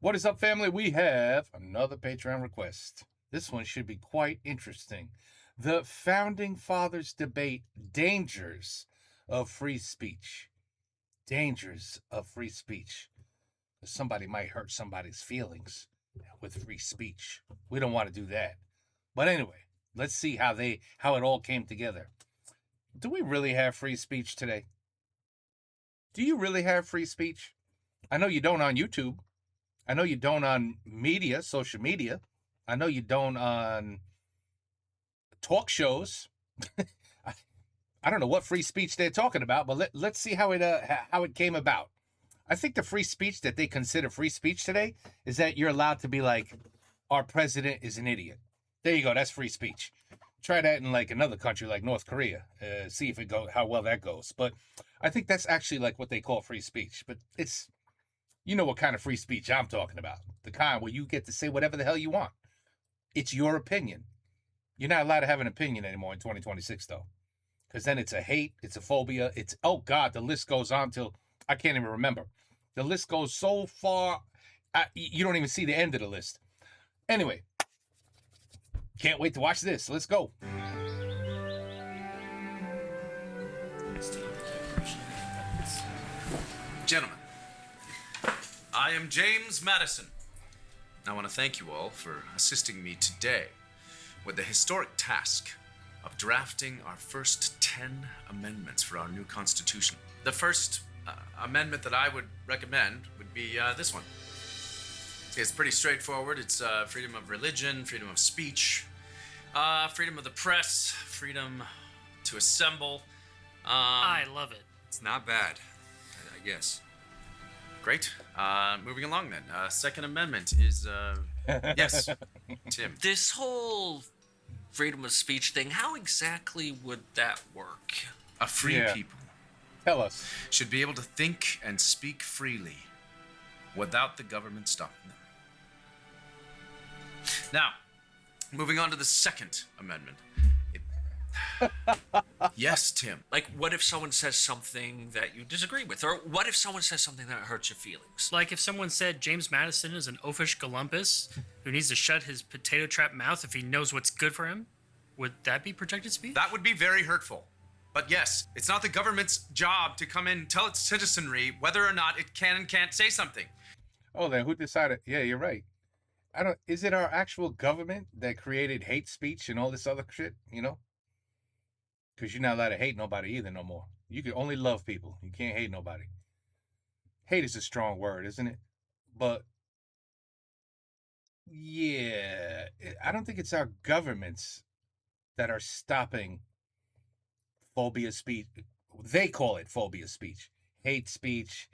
What is up, family? We have another Patreon request. This one should be quite interesting. The Founding Fathers debate dangers of free speech. Dangers of free speech. Somebody might hurt somebody's feelings with free speech. We don't want to do that. But anyway, let's see how it all came together. Do we really have free speech today? Do you really have free speech? I know you don't on YouTube. I know you don't on media, social media. I know you don't on talk shows. I don't know what free speech they're talking about, but let's see how it came about. I think the free speech that they consider free speech today is that you're allowed to be like, our president is an idiot. There you go. That's free speech. Try that in like another country like North Korea. See if how well that goes. But I think that's actually like what they call free speech. But it's, you know what kind of free speech I'm talking about. The kind where you get to say whatever the hell you want. It's your opinion. You're not allowed to have an opinion anymore in 2026, though. Because then it's a hate, it's a phobia, it's, oh God, the list goes on till I can't even remember. The list goes so far, you don't even see the end of the list. Anyway, can't wait to watch this. Let's go. Gentlemen, I am James Madison. I want to thank you all for assisting me today with the historic task of drafting our first 10 amendments for our new Constitution. The first amendment that I would recommend would be this one. It's pretty straightforward. It's freedom of religion, freedom of speech, freedom of the press, freedom to assemble. I love it. It's not bad, I guess. Great. Moving along then. Second Amendment is, yes, Tim. This whole freedom of speech thing, how exactly would that work? A free people Tell us. should be able to think and speak freely without the government stopping them. Now, moving on to the Second Amendment. Yes, Tim. Like, what if someone says something that you disagree with? Or what if someone says something that hurts your feelings? Like if someone said James Madison is an oafish galumpus who needs to shut his potato trap mouth if he knows what's good for him, would that be protected speech? That would be very hurtful. But yes, it's not the government's job to come in and tell its citizenry whether or not it can and can't say something. Oh, then who decided? Yeah, you're right. Is it our actual government that created hate speech and all this other shit, you know? Because you're not allowed to hate nobody either no more. You can only love people. You can't hate nobody. Hate is a strong word, isn't it? But, yeah, I don't think it's our governments that are stopping phobia speech. They call it phobia speech. Hate speech,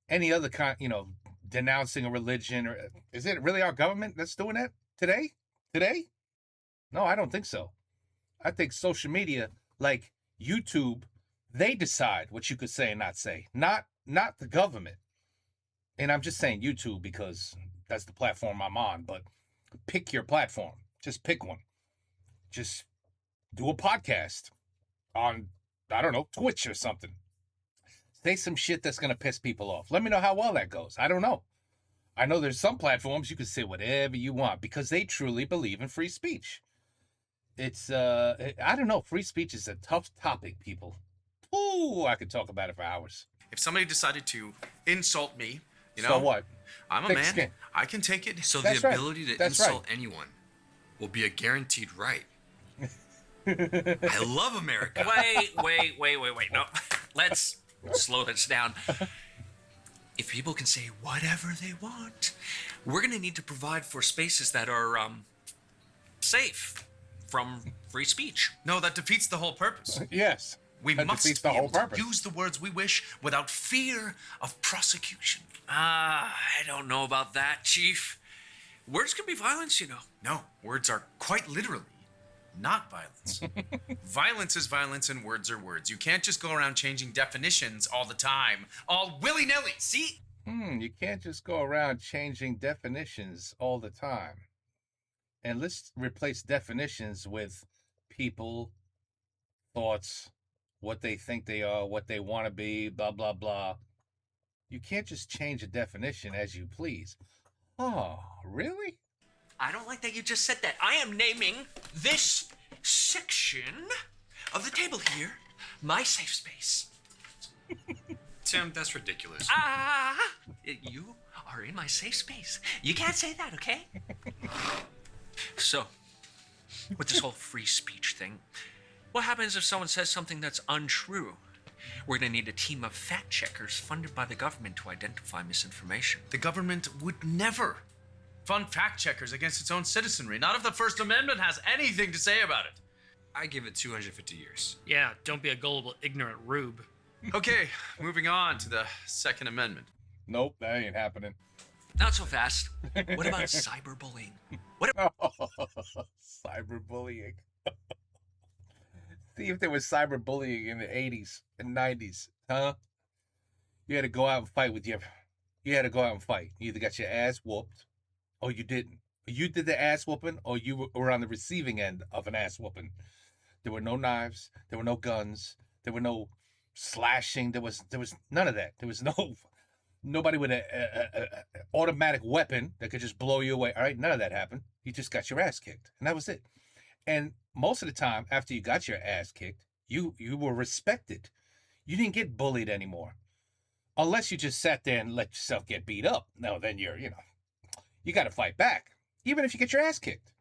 any other kind, denouncing a religion. Or is it really our government that's doing that today? No, I don't think so. I think social media, like YouTube, they decide what you could say and not say, not the government. And I'm just saying YouTube because that's the platform I'm on, but pick your platform. Just pick one. Just do a podcast on, I don't know, Twitch or something. Say some shit that's going to piss people off. Let me know how well that goes. I don't know. I know there's some platforms you can say whatever you want because they truly believe in free speech. It's, I don't know. Free speech is a tough topic, people. Ooh, I could talk about it for hours. If somebody decided to insult me, So what? I'm a Thick man. skin. I can take it. So That's the right. ability to That's insult anyone will be a guaranteed right. I love America. Wait. No, let's slow this down. If people can say whatever they want, we're going to need to provide for spaces that are safe from free speech. No, that defeats the whole purpose. Yes. We That must defeats be the whole able to purpose. use the words we wish without fear of prosecution. I don't know about that, Chief. Words can be violence, No, words are quite literally not violence. Violence is violence and words are words. You can't just go around changing definitions all the time, all willy-nilly. See? You can't just go around changing definitions all the time. And let's replace definitions with people, thoughts, what they think they are, what they want to be, blah, blah, blah. You can't just change a definition as you please. Oh, really? I don't like that you just said that. I am naming this section of the table here my safe space. Tim, that's ridiculous. You are in my safe space. You can't say that, okay? So, with this whole free speech thing, what happens if someone says something that's untrue? We're gonna need a team of fact checkers funded by the government to identify misinformation. The government would never fund fact checkers against its own citizenry, not if the First Amendment has anything to say about it. I give it 250 years. Yeah, don't be a gullible, ignorant rube. Okay, moving on to the Second Amendment. Nope, that ain't happening. Not so fast. What about cyberbullying? Cyberbullying. See if there was cyberbullying in the 80s and 90s, huh? You had to go out and fight with your... You had to go out and fight. You either got your ass whooped or you didn't. You did the ass whooping or you were on the receiving end of an ass whooping. There were no knives. There were no guns. There were no slashing. There was none of that. There was nobody with a automatic weapon that could just blow you away. All right, none of that happened. You just got your ass kicked, and that was it. And most of the time, after you got your ass kicked, you were respected. You didn't get bullied anymore, unless you just sat there and let yourself get beat up. No, then you got to fight back, even if you get your ass kicked.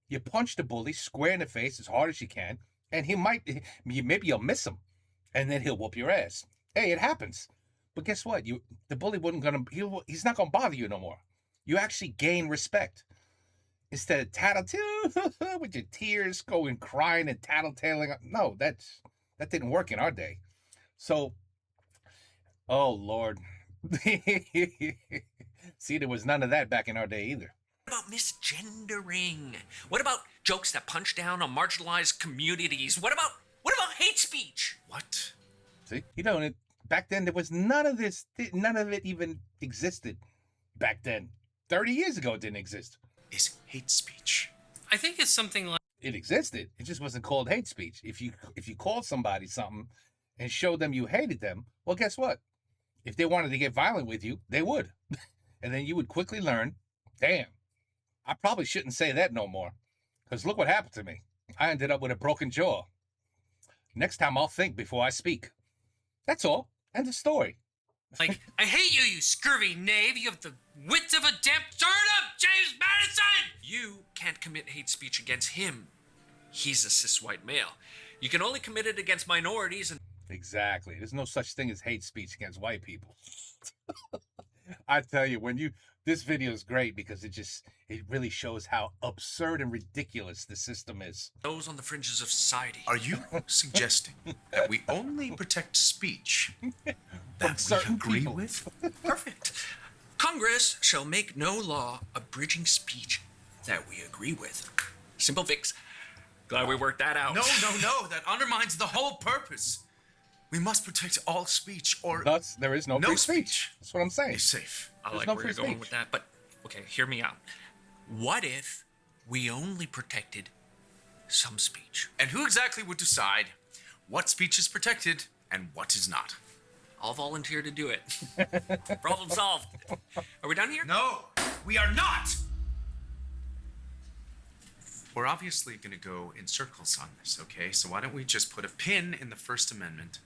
You punch the bully square in the face as hard as you can, and maybe you'll miss him, and then he'll whoop your ass. Hey, it happens. But guess what? The bully he's not gonna bother you no more. You actually gain respect. Instead of tattletale with your tears going crying and tattletaling. No, that didn't work in our day. So, oh Lord. See, there was none of that back in our day either. What about misgendering? What about jokes that punch down on marginalized communities? What about hate speech? What? See, back then there was none of this. None of it even existed back then. 30 years ago, it didn't exist. Is hate speech? I think it's something like It existed. It just wasn't called hate speech. If you called somebody something and showed them you hated them, well, guess what? If they wanted to get violent with you, they would. And then you would quickly learn, damn, I probably shouldn't say that no more. Because look what happened to me. I ended up with a broken jaw. Next time I'll think before I speak. That's all. End of story. I hate you, you scurvy knave. You have the wit of a damn turnip, James Madison! You can't commit hate speech against him. He's a cis white male. You can only commit it against minorities and... Exactly. There's no such thing as hate speech against white people. I tell you, this video is great because it really shows how absurd and ridiculous the system is. those on the fringes of society. Are you suggesting that we only protect speech that we certain agree people. with? Perfect. Congress shall make no law abridging speech that we agree with. Simple fix. Glad we worked that out. No. That undermines the whole purpose. We must protect all speech, or Thus, there is no no free speech. speech That's what I'm saying. is safe. I There's like no where free you're going speech. with that, but okay, hear me out. What if we only protected some speech? And who exactly would decide what speech is protected and what is not? I'll volunteer to do it. Problem solved. Are we done here? No, we are not! We're obviously going to go in circles on this, okay? So why don't we just put a pin in the First Amendment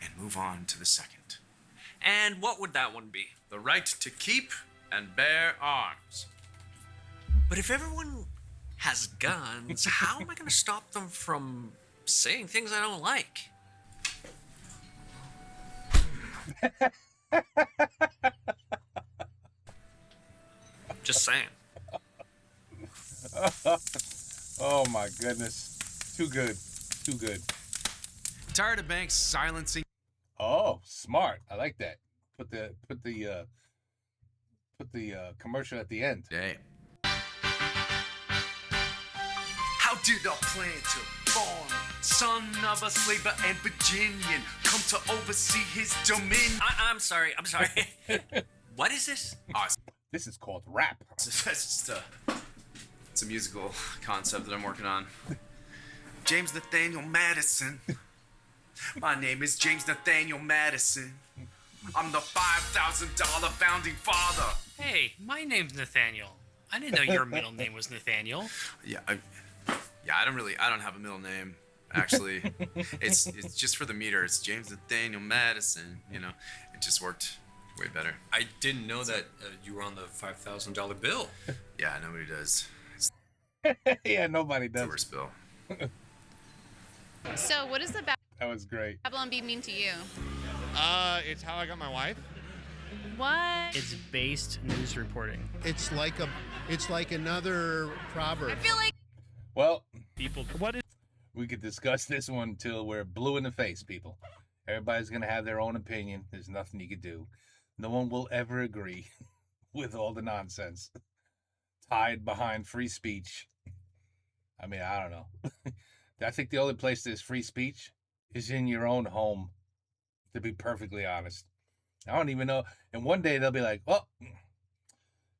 and move on to the Second? And what would that one be? The right to keep and bear arms. But if everyone has guns, how am I going to stop them from saying things I don't like? Just saying. Oh my goodness. Too good. Too good. Tired of banks silencing. Oh, smart. I like that. Put the commercial at the end. Damn. How did I plan to born? Son of a slaver and Virginian, come to oversee his dominion. I'm sorry. What is this? This is called rap. It's a musical concept that I'm working on. James Nathaniel Madison. My name is James Nathaniel Madison. I'm the $5,000 founding father. Hey, my name's Nathaniel. I didn't know your middle name was Nathaniel. Yeah, I don't have a middle name. Actually, it's just for the meter. It's James Nathaniel Madison. You know, it just worked way better. I didn't know that you were on the $5,000 bill. Yeah, nobody does. It's Yeah, nobody the does. worst bill. So, what does the That was great. Babylon Bee mean to you? It's how I got my wife. What? It's based news reporting. It's like another proverb. I feel like Well, People. we could discuss this one till we're blue in the face, people. Everybody's going to have their own opinion. There's nothing you could do. No one will ever agree with all the nonsense tied behind free speech. I mean, I don't know. I think the only place there's free speech is in your own home, to be perfectly honest. I don't even know. And one day they'll be like, "Oh,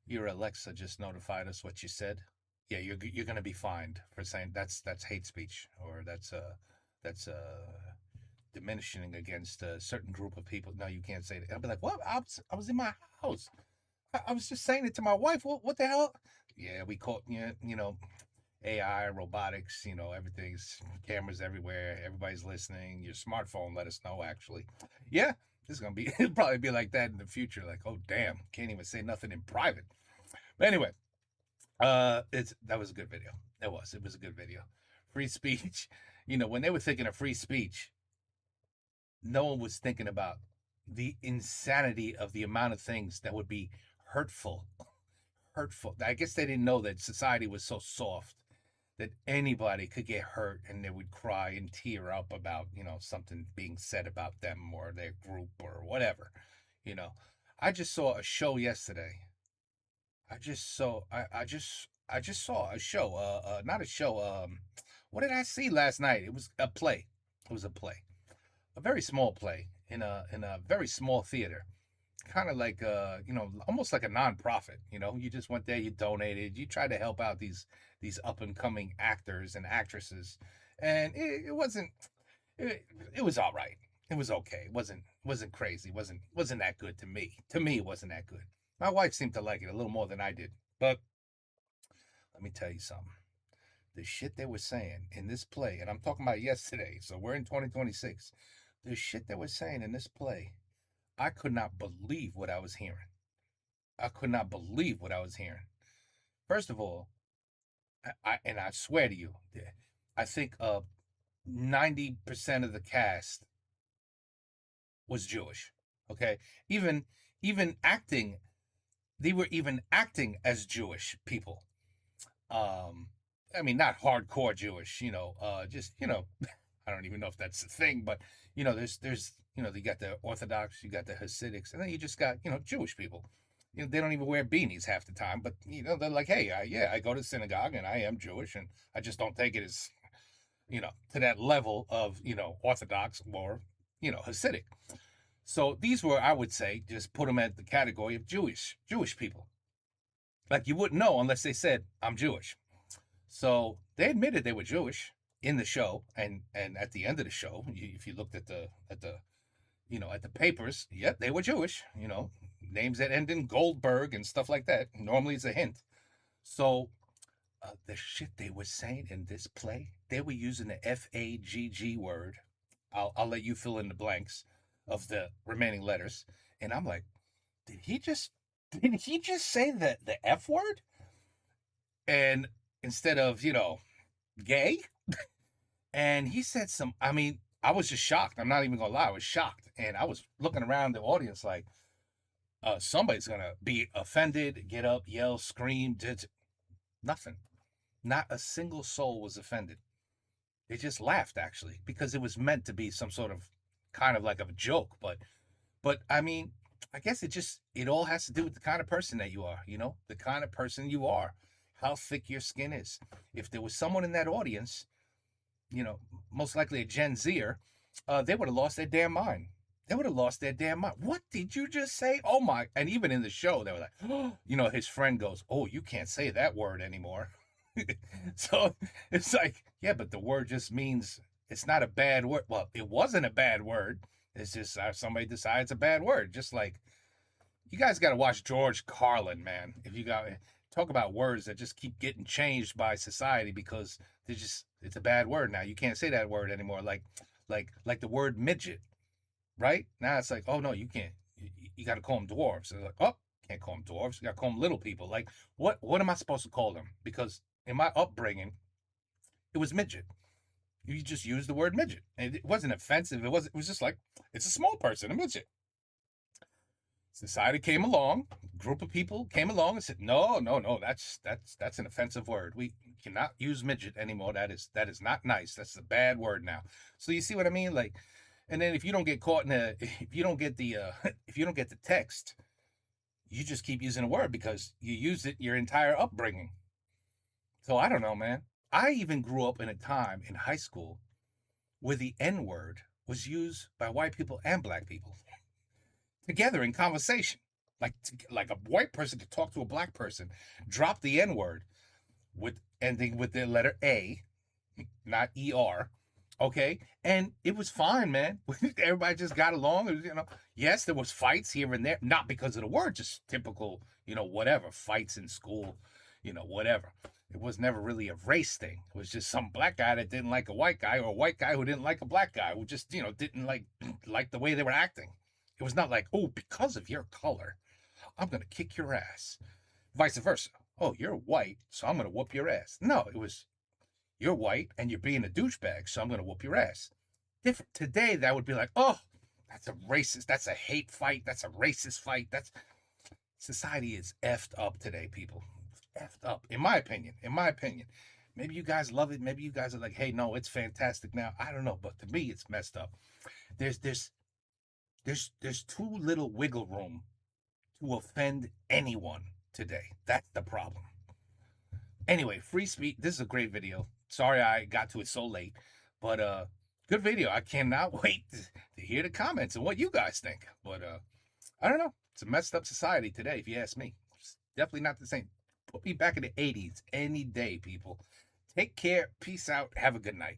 your Alexa just notified us what you said. Yeah, you're going to be fined for saying that's hate speech, or that's diminishing against a certain group of people. No, you can't say that." I'll be like, "What? I was in my house. I was just saying it to my wife. What the hell?" Yeah, we caught you know, AI, robotics, you know, everything's cameras everywhere. Everybody's listening. Your smartphone let us know, actually. Yeah, this is going to be, it'll probably be like that in the future. Like, oh, damn, can't even say nothing in private. But anyway, that was a good video. It was a good video. Free speech. You know, when they were thinking of free speech, no one was thinking about the insanity of the amount of things that would be hurtful. I guess they didn't know that society was so soft that anybody could get hurt and they would cry and tear up about, you know, something being said about them or their group or whatever. You know, I just saw a show yesterday. I just saw a show, not a show. What did I see last night? It was a play. A very small play in a very small theater. Kind of like you know, almost like a nonprofit. You know, you just went there, you donated, you tried to help out these up and coming actors and actresses, and it wasn't. It was all right. It was okay. It wasn't crazy. Wasn't that good to me. To me, it wasn't that good. My wife seemed to like it a little more than I did. But let me tell you something. The shit they were saying in this play, and I'm talking about yesterday, so we're in 2026. The shit they were saying in this play, I could not believe what I was hearing. First of all, I swear to you, I think 90% of the cast was Jewish. Okay, even acting, they were even acting as Jewish people. I mean, not hardcore Jewish, you know, just, you know, I don't even know if that's the thing, but you know, there's you know, you got the Orthodox, you got the Hasidics, and then you just got, you know, Jewish people. You know, they don't even wear beanies half the time, but you know, they're like, hey, I go to synagogue and I am Jewish, and I just don't take it as, you know, to that level of, you know, Orthodox or, you know, Hasidic. So these were, I would say, just put them at the category of Jewish people. Like you wouldn't know unless they said, I'm Jewish. So they admitted they were Jewish in the show, and at the end of the show, if you looked at the you know, at the papers, yep, they were Jewish. You know, names that end in Goldberg and stuff like that. Normally, it's a hint. So the shit they were saying in this play, they were using the FAGG word. I'll let you fill in the blanks of the remaining letters, and I'm like, did he just say the F word? And instead of, you know, gay, and he said some, I mean, I was just shocked. I'm not even gonna lie, I was shocked. And I was looking around the audience like, somebody's gonna be offended, get up, yell, scream. Nothing. Not a single soul was offended. They just laughed, actually, because it was meant to be some sort of kind of like a joke. But I mean, I guess it all has to do with the kind of person that you are, you know, the kind of person you are, how thick your skin is. If there was someone in that audience, you know, most likely a Gen Zer, they would have lost their damn mind. What did you just say? Oh my. And even in the show, they were like, oh, you know, his friend goes, oh, you can't say that word anymore. So it's like, yeah, but the word just means it's not a bad word. Well, it wasn't a bad word. It's just somebody decides a bad word. Just like you guys got to watch George Carlin, man. If you got talk about words that just keep getting changed by society because it's a bad word now. You can't say that word anymore. Like the word midget, right? Now it's like, oh no, you can't. You got to call them dwarves. They're like, oh, can't call them dwarves. You got to call them little people. Like, what am I supposed to call them? Because in my upbringing, it was midget. You just used the word midget, and it wasn't offensive. It was just like it's a small person, a midget. Society came along, a group of people came along and said, no, that's an offensive word. We cannot use midget anymore. That is not nice. That's a bad word now. So you see what I mean? Like, and then if you don't get caught if you don't get the if you don't get the text, you just keep using a word because you used it your entire upbringing. So I don't know, man. I even grew up in a time in high school where the N word was used by white people and black people together in conversation. Like a white person could talk to a black person, drop the N word with ending with the letter A, not ER. Okay, and it was fine, man. Everybody just got along. You know, yes, there was fights here and there, not because of the word, just typical, whatever fights in school, whatever. It was never really a race thing. It was just some black guy that didn't like a white guy, or a white guy who didn't like a black guy, who just didn't like the way they were acting. It was not like, oh, because of your color, I'm gonna kick your ass. Vice versa. Oh, you're white, so I'm gonna whoop your ass. No, it was you're white and you're being a douchebag, so I'm gonna whoop your ass. Different today, that would be like, oh, that's a racist, that's a hate fight, that's a racist fight. That's society is effed up today, people. Effed up, in my opinion. Maybe you guys love it. Maybe you guys are like, hey, no, it's fantastic now. I don't know, but to me, it's messed up. There's too little wiggle room to offend anyone today. That's the problem. Anyway, free speech. This is a great video. Sorry I got to it so late, but good video. I cannot wait to hear the comments and what you guys think. But I don't know. It's a messed up society today, if you ask me. It's definitely not the same. Put me back in the 80s any day, people. Take care. Peace out. Have a good night.